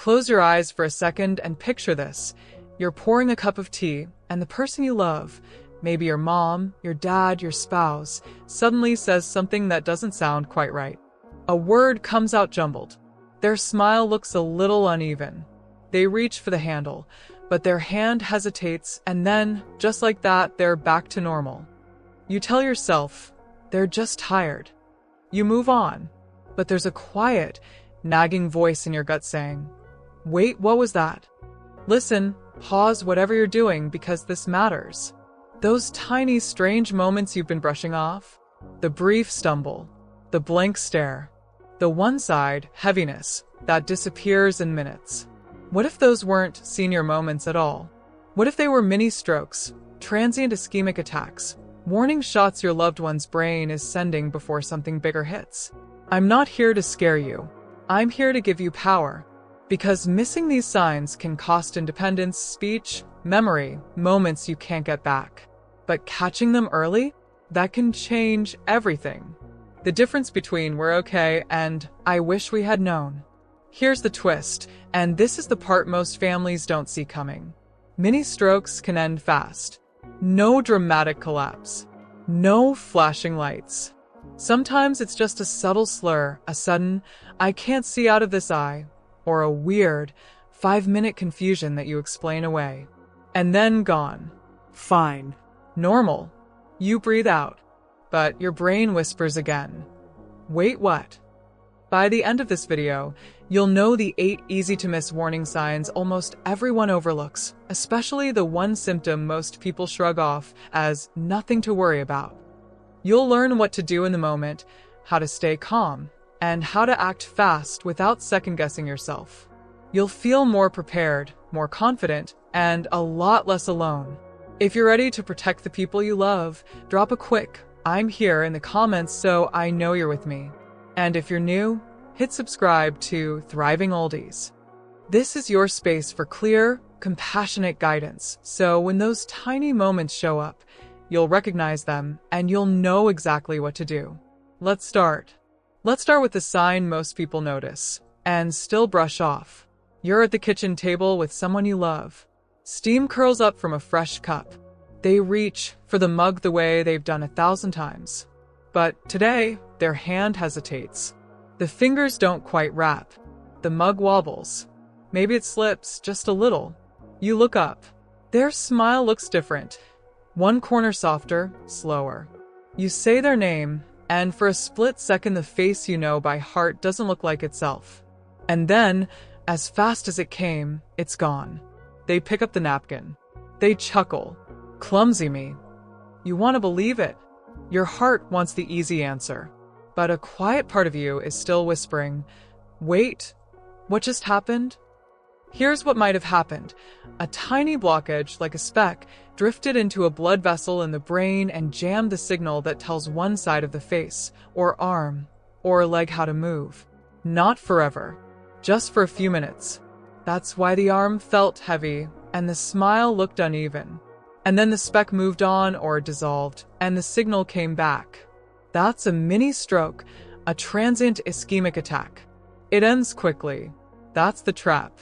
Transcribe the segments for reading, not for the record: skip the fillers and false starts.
Close your eyes for a second and picture this. You're pouring a cup of tea, and the person you love, maybe your mom, your dad, your spouse, suddenly says something that doesn't sound quite right. A word comes out jumbled. Their smile looks a little uneven. They reach for the handle, but their hand hesitates, and then, just like that, they're back to normal. You tell yourself, they're just tired. You move on, but there's a quiet, nagging voice in your gut saying, wait, what was that? Listen, pause whatever you're doing because this matters. Those tiny, strange moments you've been brushing off, the brief stumble, the blank stare, the one-side heaviness that disappears in minutes. What if those weren't senior moments at all? What if they were mini strokes, transient ischemic attacks, warning shots your loved one's brain is sending before something bigger hits? I'm not here to scare you. I'm here to give you power. Because missing these signs can cost independence, speech, memory, moments you can't get back. But catching them early, that can change everything. The difference between we're okay and I wish we had known. Here's the twist, and this is the part most families don't see coming. Mini strokes can end fast. No dramatic collapse. No flashing lights. Sometimes it's just a subtle slur, a sudden, I can't see out of this eye, or a weird, 5-minute confusion that you explain away. And then gone. Fine. Normal. You breathe out. But your brain whispers again. Wait, what? By the end of this video, you'll know the 8 easy-to-miss warning signs almost everyone overlooks, especially the one symptom most people shrug off as nothing to worry about. You'll learn what to do in the moment, how to stay calm, and how to act fast without second-guessing yourself. You'll feel more prepared, more confident, and a lot less alone. If you're ready to protect the people you love, drop a quick "I'm here" in the comments so I know you're with me. And if you're new, hit subscribe to Thriving Oldies. This is your space for clear, compassionate guidance, so when those tiny moments show up, you'll recognize them and you'll know exactly what to do. Let's start. Let's start with the sign most people notice and still brush off. You're at the kitchen table with someone you love. Steam curls up from a fresh cup. They reach for the mug the way they've done 1,000 times. But today, their hand hesitates. The fingers don't quite wrap. The mug wobbles. Maybe it slips just a little. You look up. Their smile looks different. One corner softer, slower. You say their name, and for a split second the face you know by heart doesn't look like itself. And then, as fast as it came, it's gone. They pick up the napkin. They chuckle. Clumsy me. You want to believe it. Your heart wants the easy answer. But a quiet part of you is still whispering, wait, what just happened? Here's what might have happened. A tiny blockage, like a speck, drifted into a blood vessel in the brain and jammed the signal that tells one side of the face, or arm, or leg how to move. Not forever. Just for a few minutes. That's why the arm felt heavy, and the smile looked uneven. And then the speck moved on or dissolved, and the signal came back. That's a mini stroke, a transient ischemic attack. It ends quickly. That's the trap.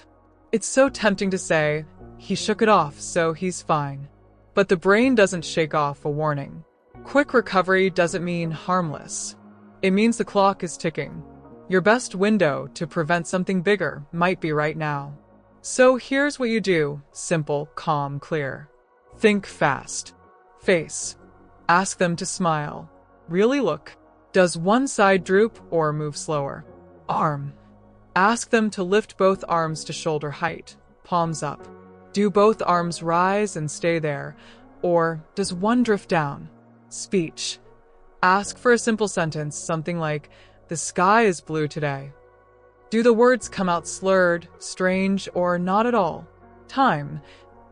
It's so tempting to say, he shook it off, so he's fine. But the brain doesn't shake off a warning. Quick recovery doesn't mean harmless. It means the clock is ticking. Your best window to prevent something bigger might be right now. So here's what you do. Simple, calm, clear. Think fast. Face. Ask them to smile. Really look. Does one side droop or move slower? Arm. Ask them to lift both arms to shoulder height, palms up. Do both arms rise and stay there, or does one drift down? Speech. Ask for a simple sentence, something like, the sky is blue today. Do the words come out slurred, strange, or not at all? Time.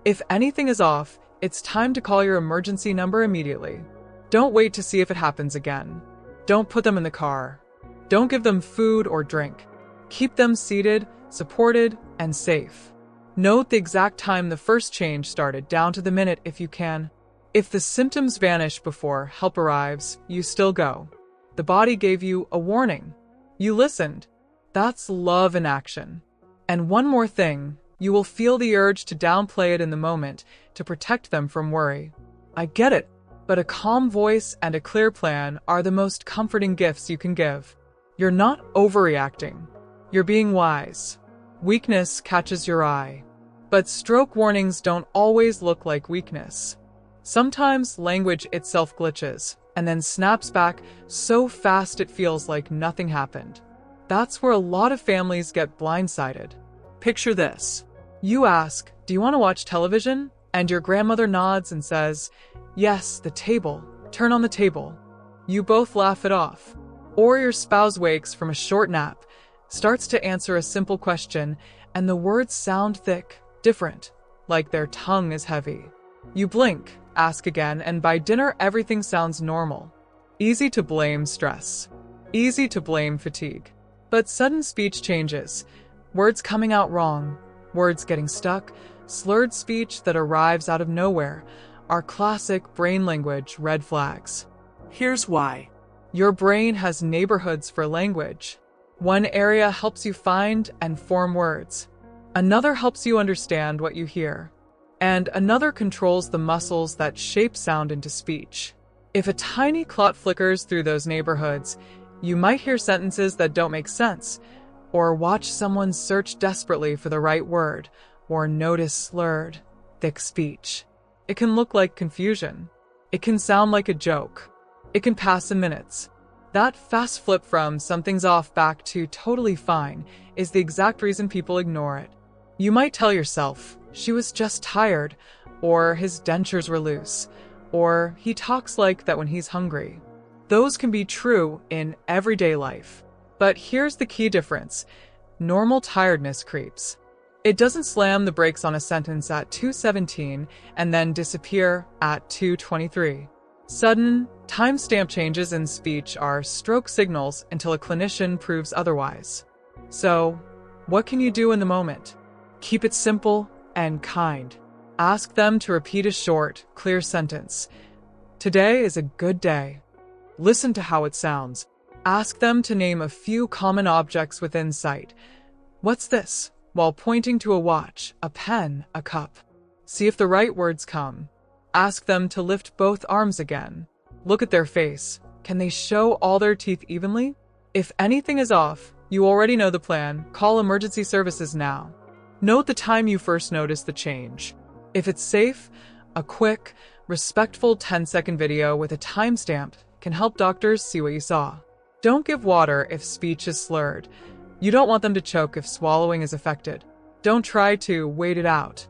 If anything is off, it's time to call your emergency number immediately. Don't wait to see if it happens again. Don't put them in the car. Don't give them food or drink. Keep them seated, supported, and safe. Note the exact time the first change started, down to the minute if you can. If the symptoms vanish before help arrives, you still go. The body gave you a warning. You listened. That's love in action. And one more thing, you will feel the urge to downplay it in the moment to protect them from worry. I get it, but a calm voice and a clear plan are the most comforting gifts you can give. You're not overreacting. You're being wise. Weakness catches your eye. But stroke warnings don't always look like weakness. Sometimes language itself glitches and then snaps back so fast it feels like nothing happened. That's where a lot of families get blindsided. Picture this. You ask, "Do you want to watch television?" And your grandmother nods and says, "Yes, the table. Turn on the table." You both laugh it off. Or your spouse wakes from a short nap, starts to answer a simple question, and the words sound thick, different, like their tongue is heavy. You blink, ask again, and by dinner everything sounds normal. Easy to blame stress. Easy to blame fatigue. But sudden speech changes. Words coming out wrong. Words getting stuck. Slurred speech that arrives out of nowhere are classic brain language red flags. Here's why. Your brain has neighborhoods for language. One area helps you find and form words. Another helps you understand what you hear. And another controls the muscles that shape sound into speech. If a tiny clot flickers through those neighborhoods, you might hear sentences that don't make sense, or watch someone search desperately for the right word, or notice slurred, thick speech. It can look like confusion. It can sound like a joke. It can pass in minutes. That fast flip from something's off back to totally fine is the exact reason people ignore it. You might tell yourself, "She was just tired," or "His dentures were loose," or "He talks like that when he's hungry." Those can be true in everyday life. But here's the key difference. Normal tiredness creeps. It doesn't slam the brakes on a sentence at 2:17 and then disappear at 2:23. Sudden, timestamp changes in speech are stroke signals until a clinician proves otherwise. So, what can you do in the moment? Keep it simple and kind. Ask them to repeat a short, clear sentence. "Today is a good day." Listen to how it sounds. Ask them to name a few common objects within sight. "What's this?" while pointing to a watch, a pen, a cup. See if the right words come. Ask them to lift both arms again. Look at their face. Can they show all their teeth evenly? If anything is off, you already know the plan. Call emergency services now. Note the time you first noticed the change. If it's safe, a quick, respectful 10-second video with a timestamp can help doctors see what you saw. Don't give water if speech is slurred. You don't want them to choke if swallowing is affected. Don't try to wait it out.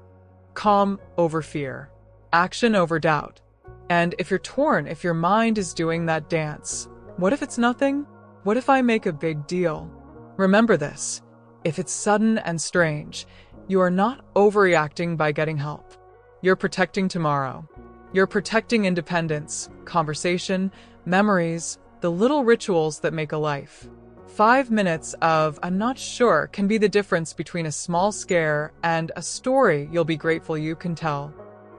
Calm over fear. Action over doubt. And if you're torn, if your mind is doing that dance, what if it's nothing? What if I make a big deal? Remember this. If it's sudden and strange, you are not overreacting by getting help. You're protecting tomorrow. You're protecting independence, conversation, memories, the little rituals that make a life. 5 minutes of "I'm not sure" can be the difference between a small scare and a story you'll be grateful you can tell.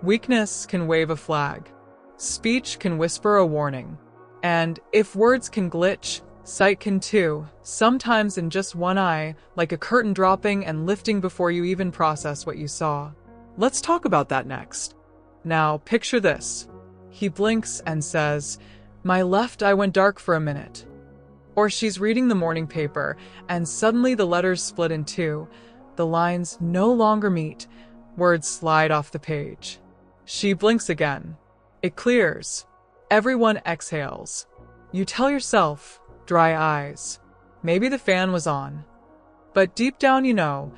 Weakness can wave a flag. Speech can whisper a warning. And if words can glitch, sight can too, sometimes in just one eye, like a curtain dropping and lifting before you even process what you saw. Let's talk about that next. Now, picture this. He blinks and says, "My left eye went dark for a minute." Or she's reading the morning paper, and suddenly the letters split in two. The lines no longer meet. Words slide off the page. She blinks again. It clears. Everyone exhales. You tell yourself, dry eyes. Maybe the fan was on. But deep down you know,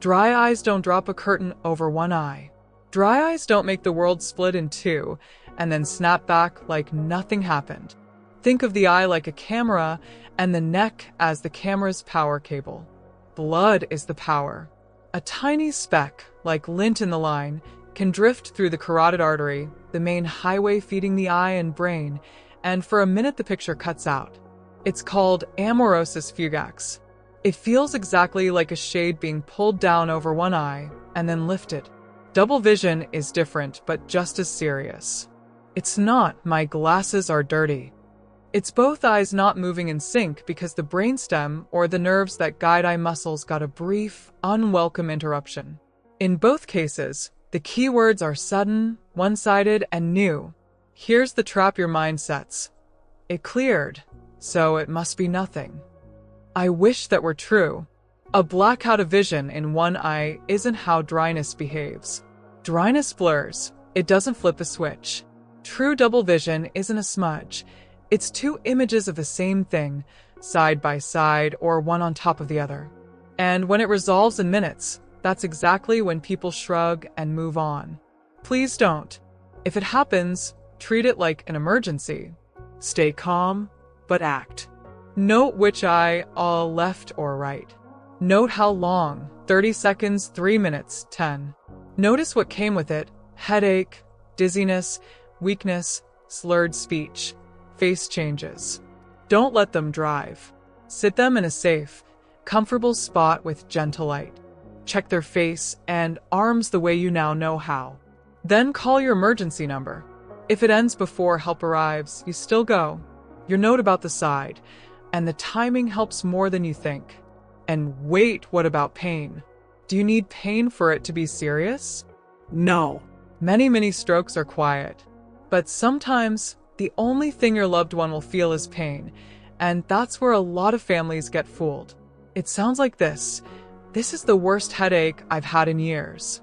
dry eyes don't drop a curtain over one eye. Dry eyes don't make the world split in two and then snap back like nothing happened. Think of the eye like a camera and the neck as the camera's power cable. Blood is the power. A tiny speck, like lint in the line, can drift through the carotid artery, the main highway feeding the eye and brain, and for a minute the picture cuts out. It's called amaurosis fugax. It feels exactly like a shade being pulled down over one eye and then lifted. Double vision is different, but just as serious. It's not "my glasses are dirty." It's both eyes not moving in sync because the brainstem or the nerves that guide eye muscles got a brief, unwelcome interruption. In both cases, the key words are sudden, one-sided, and new. Here's the trap your mind sets. It cleared, so it must be nothing. I wish that were true. A blackout of vision in one eye isn't how dryness behaves. Dryness blurs. It doesn't flip a switch. True double vision isn't a smudge. It's two images of the same thing, side by side or one on top of the other. And when it resolves in minutes, that's exactly when people shrug and move on. Please don't. If it happens, treat it like an emergency. Stay calm, but act. Note which eye, all left or right. Note how long, 30 seconds, 3 minutes, 10. Notice what came with it, headache, dizziness, weakness, slurred speech, face changes. Don't let them drive. Sit them in a safe, comfortable spot with gentle light. Check their face and arms the way you now know how. Then call your emergency number. If it ends before help arrives, you still go. Your note about the side, and the timing helps more than you think. And wait, what about pain? Do you need pain for it to be serious? No. Many mini strokes are quiet, but sometimes the only thing your loved one will feel is pain, and that's where a lot of families get fooled. It sounds like this. This is the worst headache I've had in years.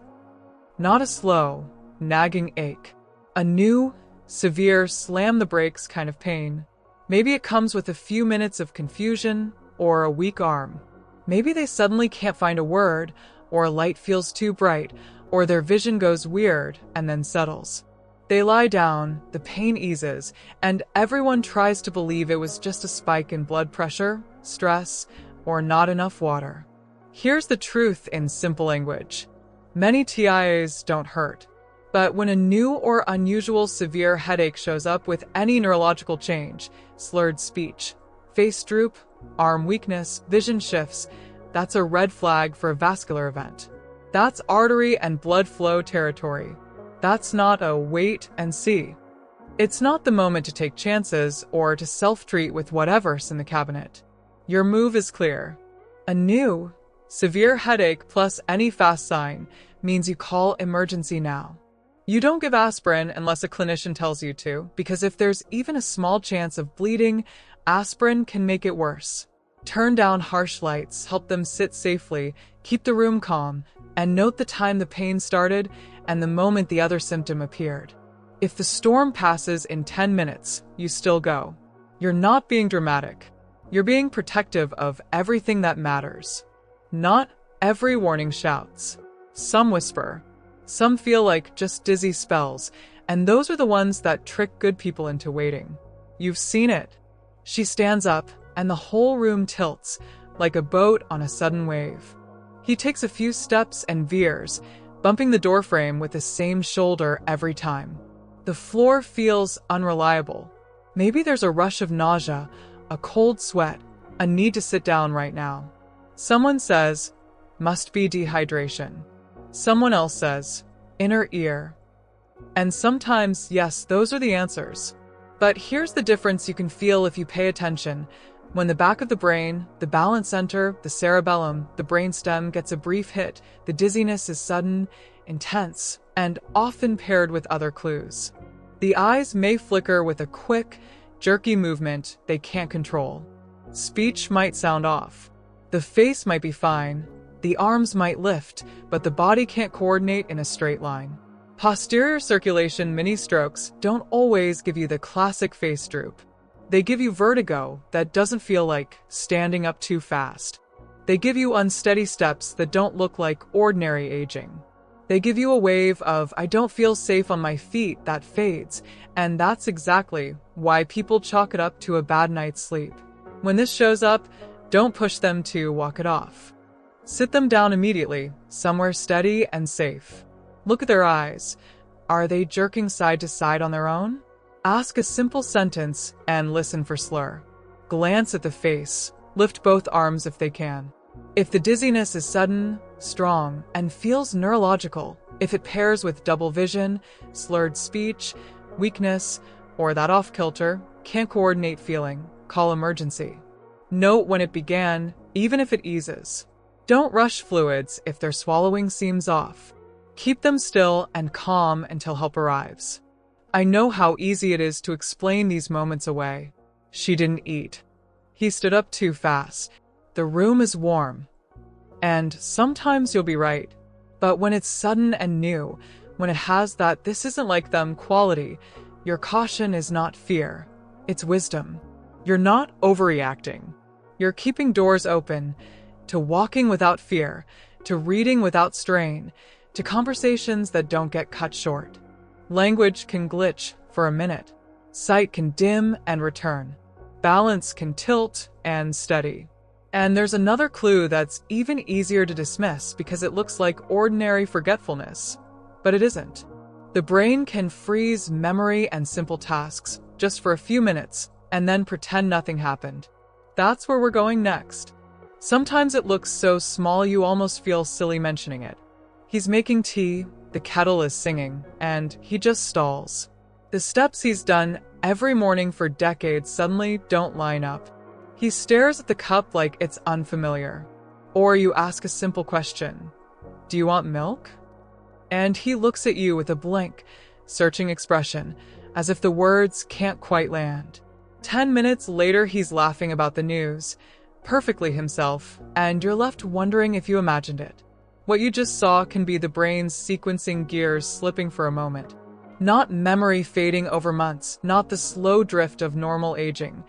Not a slow, nagging ache. A new, severe, slam the brakes kind of pain. Maybe it comes with a few minutes of confusion or a weak arm. Maybe they suddenly can't find a word, or a light feels too bright, or their vision goes weird and then settles. They lie down, the pain eases, and everyone tries to believe it was just a spike in blood pressure, stress, or not enough water. Here's the truth in simple language. Many TIAs don't hurt. But when a new or unusual severe headache shows up with any neurological change, slurred speech, face droop, arm weakness, vision shifts, that's a red flag for a vascular event. That's artery and blood flow territory. That's not a wait and see. It's not the moment to take chances or to self-treat with whatever's in the cabinet. Your move is clear. A new, severe headache plus any fast sign means you call emergency now. You don't give aspirin unless a clinician tells you to, because if there's even a small chance of bleeding, aspirin can make it worse. Turn down harsh lights, help them sit safely, keep the room calm, and note the time the pain started and the moment the other symptom appeared. If the storm passes in 10 minutes, you still go. You're not being dramatic. You're being protective of everything that matters. Not every warning shouts. Some whisper. Some feel like just dizzy spells, and those are the ones that trick good people into waiting. You've seen it. She stands up, and the whole room tilts, like a boat on a sudden wave. He takes a few steps and veers, bumping the doorframe with the same shoulder every time. The floor feels unreliable. Maybe there's a rush of nausea, a cold sweat, a need to sit down right now. Someone says, must be dehydration. Someone else says, inner ear. And sometimes, yes, those are the answers. But here's the difference you can feel if you pay attention. When the back of the brain, the balance center, the cerebellum, the brainstem gets a brief hit, the dizziness is sudden, intense, and often paired with other clues. The eyes may flicker with a quick, jerky movement they can't control. Speech might sound off. The face might be fine. The arms might lift, but the body can't coordinate in a straight line. Posterior circulation mini strokes don't always give you the classic face droop. They give you vertigo that doesn't feel like standing up too fast. They give you unsteady steps that don't look like ordinary aging. They give you a wave of, I don't feel safe on my feet, that fades, and that's exactly why people chalk it up to a bad night's sleep. When this shows up, don't push them to walk it off. Sit them down immediately, somewhere steady and safe. Look at their eyes. Are they jerking side to side on their own? Ask a simple sentence and listen for slur. Glance at the face. Lift both arms if they can. If the dizziness is sudden, strong, and feels neurological, if it pairs with double vision, slurred speech, weakness, or that off-kilter, can't coordinate feeling, call emergency. Note when it began, even if it eases. Don't rush fluids if their swallowing seems off. Keep them still and calm until help arrives. I know how easy it is to explain these moments away. She didn't eat. He stood up too fast. The room is warm. And sometimes you'll be right. But when it's sudden and new, when it has that "this isn't like them" quality, your caution is not fear. It's wisdom. You're not overreacting. You're keeping doors open to walking without fear, to reading without strain, to conversations that don't get cut short. Language can glitch for a minute. Sight can dim and return. Balance can tilt and steady. And there's another clue that's even easier to dismiss because it looks like ordinary forgetfulness, but it isn't. The brain can freeze memory and simple tasks just for a few minutes and then pretend nothing happened. That's where we're going next. Sometimes it looks so small you almost feel silly mentioning it. He's making tea, the kettle is singing, and he just stalls. The steps he's done every morning for decades suddenly don't line up. He stares at the cup like it's unfamiliar. Or you ask a simple question, "Do you want milk?" And he looks at you with a blank, searching expression, as if the words can't quite land. 10 minutes later, he's laughing about the news, perfectly himself, and you're left wondering if you imagined it. What you just saw can be the brain's sequencing gears slipping for a moment. Not memory fading over months, not the slow drift of normal aging.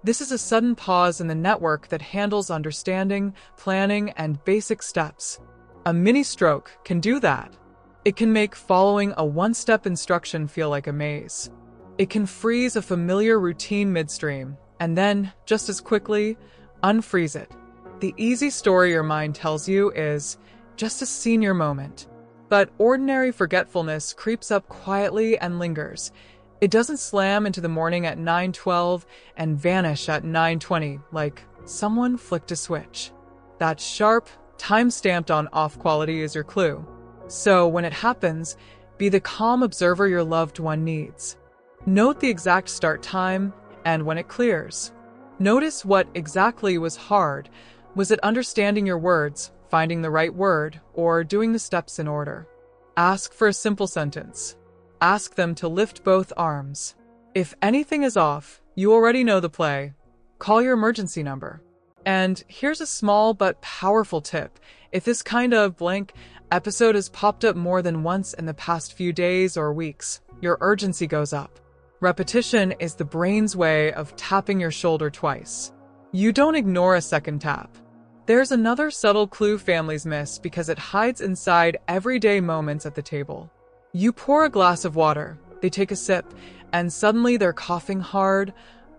This is a sudden pause in the network that handles understanding, planning, and basic steps. A mini stroke can do that. It can make following a one-step instruction feel like a maze. It can freeze a familiar routine midstream, and then, just as quickly, unfreeze it. The easy story your mind tells you is just a senior moment. But ordinary forgetfulness creeps up quietly and lingers. It doesn't slam into the morning at 9:12 and vanish at 9:20 like someone flicked a switch. That sharp, time-stamped on off quality is your clue. So when it happens, be the calm observer your loved one needs. Note the exact start time and when it clears. Notice what exactly was hard. Was it understanding your words, finding the right word, or doing the steps in order? Ask for a simple sentence. Ask them to lift both arms. If anything is off, you already know the play. Call your emergency number. And here's a small but powerful tip. If this kind of blank episode has popped up more than once in the past few days or weeks, your urgency goes up. Repetition is the brain's way of tapping your shoulder twice. You don't ignore a second tap. There's another subtle clue families miss because it hides inside everyday moments at the table. You pour a glass of water, they take a sip, and suddenly they're coughing hard,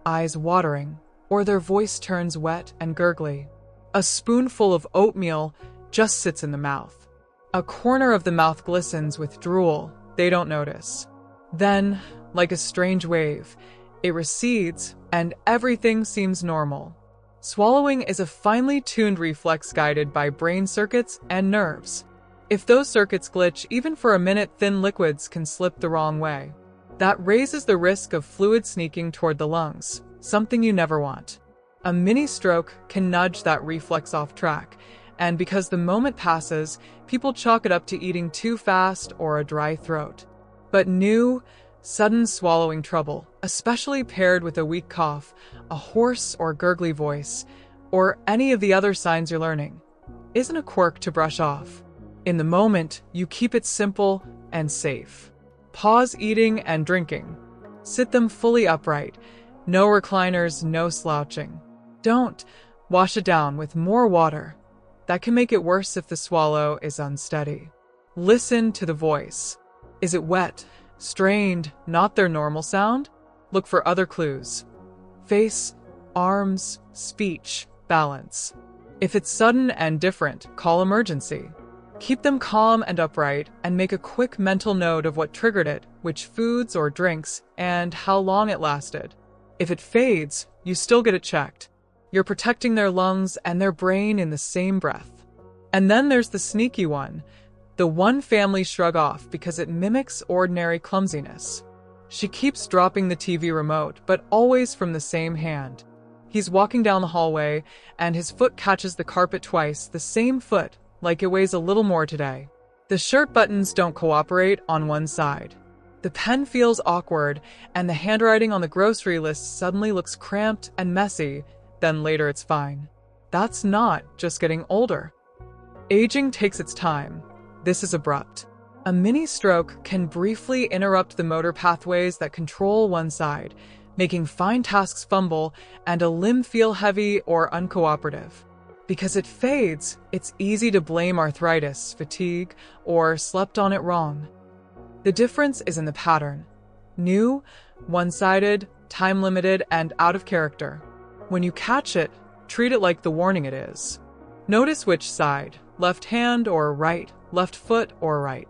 eyes watering, or their voice turns wet and gurgly. A spoonful of oatmeal just sits in the mouth. A corner of the mouth glistens with drool, they don't notice. Then, like a strange wave, it recedes and everything seems normal. Swallowing is a finely tuned reflex guided by brain circuits and nerves. If those circuits glitch even for a minute, thin liquids can slip the wrong way. That raises the risk of fluid sneaking toward the lungs, something you never want. A mini stroke can nudge that reflex off track, and because the moment passes, people chalk it up to eating too fast or a dry throat. But new, sudden swallowing trouble, especially paired with a weak cough, a hoarse or gurgly voice, or any of the other signs you're learning, isn't a quirk to brush off. In the moment, you keep it simple and safe. Pause eating and drinking. Sit them fully upright. No recliners, no slouching. Don't wash it down with more water. That can make it worse if the swallow is unsteady. Listen to the voice. Is it wet, strained, not their normal sound? Look for other clues. Face, arms, speech, balance. If it's sudden and different, call emergency. Keep them calm and upright, and make a quick mental note of what triggered it, which foods or drinks, and how long it lasted. If it fades, you still get it checked. You're protecting their lungs and their brain in the same breath. And then there's the sneaky one, the one families shrug off because it mimics ordinary clumsiness. She keeps dropping the TV remote, but always from the same hand. He's walking down the hallway, and his foot catches the carpet twice, the same foot, like it weighs a little more today. The shirt buttons don't cooperate on one side. The pen feels awkward, and the handwriting on the grocery list suddenly looks cramped and messy, then later it's fine. That's not just getting older. Aging takes its time. This is abrupt. A mini stroke can briefly interrupt the motor pathways that control one side, making fine tasks fumble and a limb feel heavy or uncooperative. Because it fades, it's easy to blame arthritis, fatigue, or slept on it wrong. The difference is in the pattern. New, one-sided, time-limited, and out of character. When you catch it, treat it like the warning it is. Notice which side, left hand or right, left foot or right.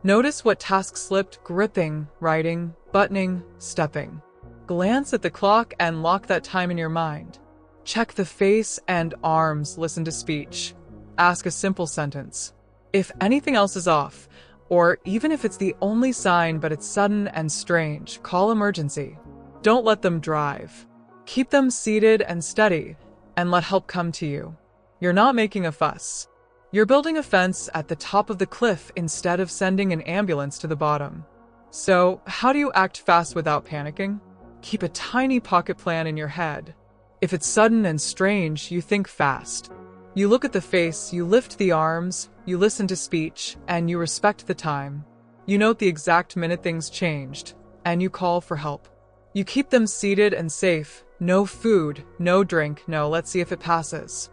Notice what task slipped: gripping, writing, buttoning, stepping. Glance at the clock and lock that time in your mind. Check the face and arms, listen to speech. Ask a simple sentence. If anything else is off, or even if it's the only sign but it's sudden and strange, call emergency. Don't let them drive. Keep them seated and steady, and let help come to you. You're not making a fuss. You're building a fence at the top of the cliff instead of sending an ambulance to the bottom. So, how do you act fast without panicking? Keep a tiny pocket plan in your head. If it's sudden and strange, you think fast. You look at the face, you lift the arms, you listen to speech, and you respect the time. You note the exact minute things changed, and you call for help. You keep them seated and safe. No food, no drink, no let's see if it passes.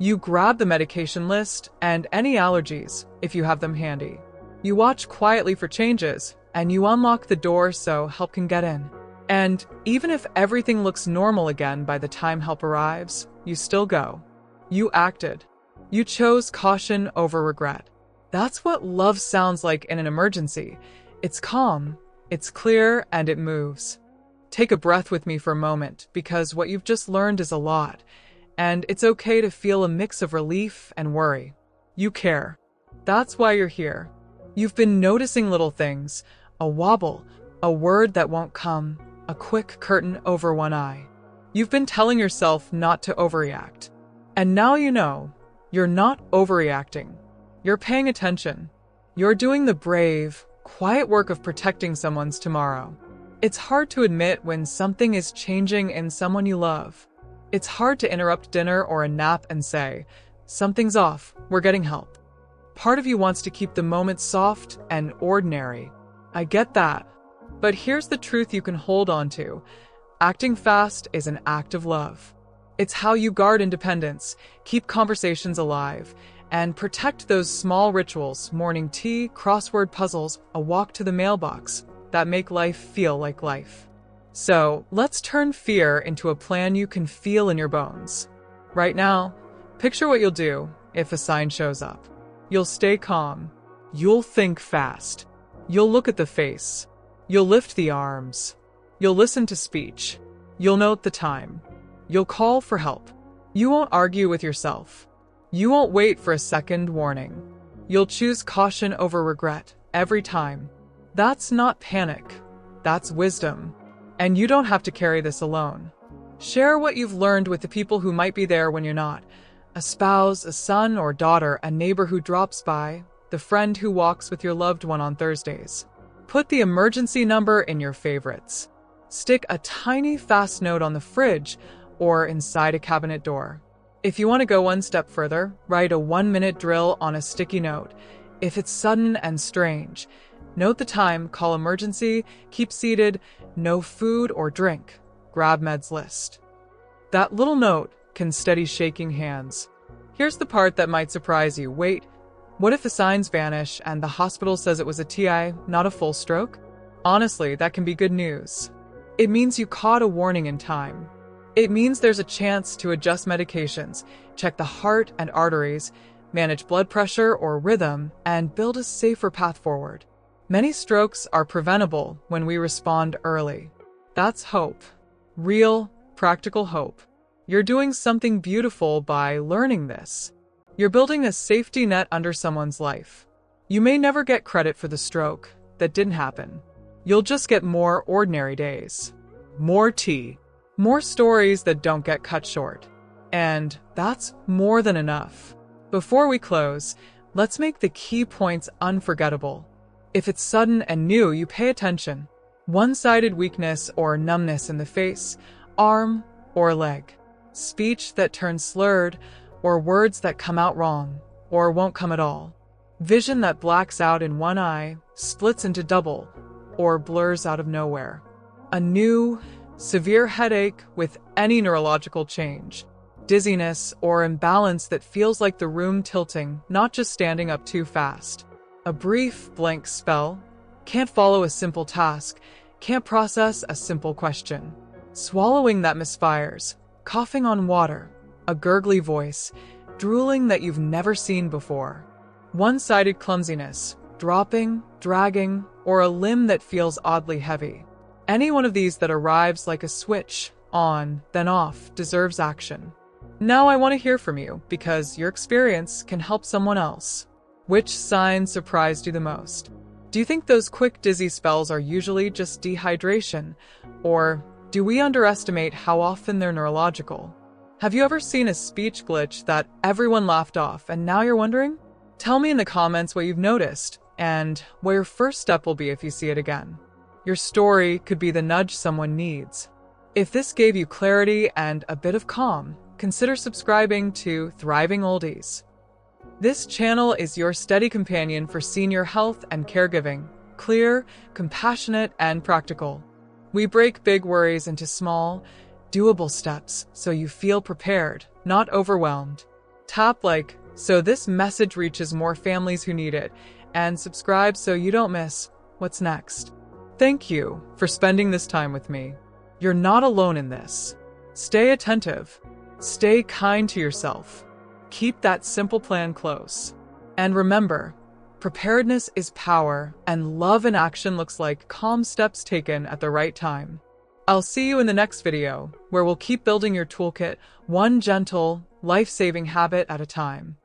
You grab the medication list and any allergies, if you have them handy. You watch quietly for changes, and you unlock the door so help can get in. And even if everything looks normal again by the time help arrives, you still go. You acted. You chose caution over regret. That's what love sounds like in an emergency. It's calm, it's clear, and it moves. Take a breath with me for a moment, because what you've just learned is a lot, and it's okay to feel a mix of relief and worry. You care. That's why you're here. You've been noticing little things, a wobble, a word that won't come, a quick curtain over one eye. You've been telling yourself not to overreact. And now you know, you're not overreacting. You're paying attention. You're doing the brave, quiet work of protecting someone's tomorrow. It's hard to admit when something is changing in someone you love. It's hard to interrupt dinner or a nap and say, something's off, we're getting help. Part of you wants to keep the moment soft and ordinary. I get that. But here's the truth you can hold on to. Acting fast is an act of love. It's how you guard independence, keep conversations alive, and protect those small rituals, morning tea, crossword puzzles, a walk to the mailbox, that make life feel like life. So, let's turn fear into a plan you can feel in your bones. Right now, picture what you'll do if a sign shows up. You'll stay calm. You'll think fast. You'll look at the face. You'll lift the arms. You'll listen to speech. You'll note the time. You'll call for help. You won't argue with yourself. You won't wait for a second warning. You'll choose caution over regret every time. That's not panic. That's wisdom. And you don't have to carry this alone. Share what you've learned with the people who might be there when you're not. A spouse, a son or daughter, a neighbor who drops by, the friend who walks with your loved one on Thursdays. Put the emergency number in your favorites. Stick a tiny fast note on the fridge or inside a cabinet door. If you want to go one step further, write a 1-minute drill on a sticky note. If it's sudden and strange, note the time, call emergency, keep seated, no food or drink, grab meds list. That little note can steady shaking hands. Here's the part that might surprise you. Wait, what if the signs vanish and the hospital says it was a TI, not a full stroke? Honestly, that can be good news. It means you caught a warning in time. It means there's a chance to adjust medications, check the heart and arteries, manage blood pressure or rhythm, and build a safer path forward. Many strokes are preventable when we respond early. That's hope. Real, practical hope. You're doing something beautiful by learning this. You're building a safety net under someone's life. You may never get credit for the stroke that didn't happen. You'll just get more ordinary days. More tea. More stories that don't get cut short. And that's more than enough. Before we close, let's make the key points unforgettable. If it's sudden and new, you pay attention. One-sided weakness or numbness in the face, arm, or leg. Speech that turns slurred, or words that come out wrong, or won't come at all. Vision that blacks out in one eye, splits into double, or blurs out of nowhere. A new, severe headache with any neurological change. Dizziness or imbalance that feels like the room tilting, not just standing up too fast. A brief, blank spell. Can't follow a simple task. Can't process a simple question. Swallowing that misfires. Coughing on water. A gurgly voice. Drooling that you've never seen before. One-sided clumsiness. Dropping, dragging, or a limb that feels oddly heavy. Any one of these that arrives like a switch, on, then off, deserves action. Now I want to hear from you, because your experience can help someone else. Which sign surprised you the most? Do you think those quick dizzy spells are usually just dehydration? Or do we underestimate how often they're neurological? Have you ever seen a speech glitch that everyone laughed off and now you're wondering? Tell me in the comments what you've noticed and what your first step will be if you see it again. Your story could be the nudge someone needs. If this gave you clarity and a bit of calm, consider subscribing to Thriving Oldies. This channel is your steady companion for senior health and caregiving, clear, compassionate, and practical. We break big worries into small, doable steps so you feel prepared, not overwhelmed. Tap like so this message reaches more families who need it, and subscribe so you don't miss what's next. Thank you for spending this time with me. You're not alone in this. Stay attentive. Stay kind to yourself. Keep that simple plan close. And remember, preparedness is power, and love in action looks like calm steps taken at the right time. I'll see you in the next video, where we'll keep building your toolkit, one gentle, life-saving habit at a time.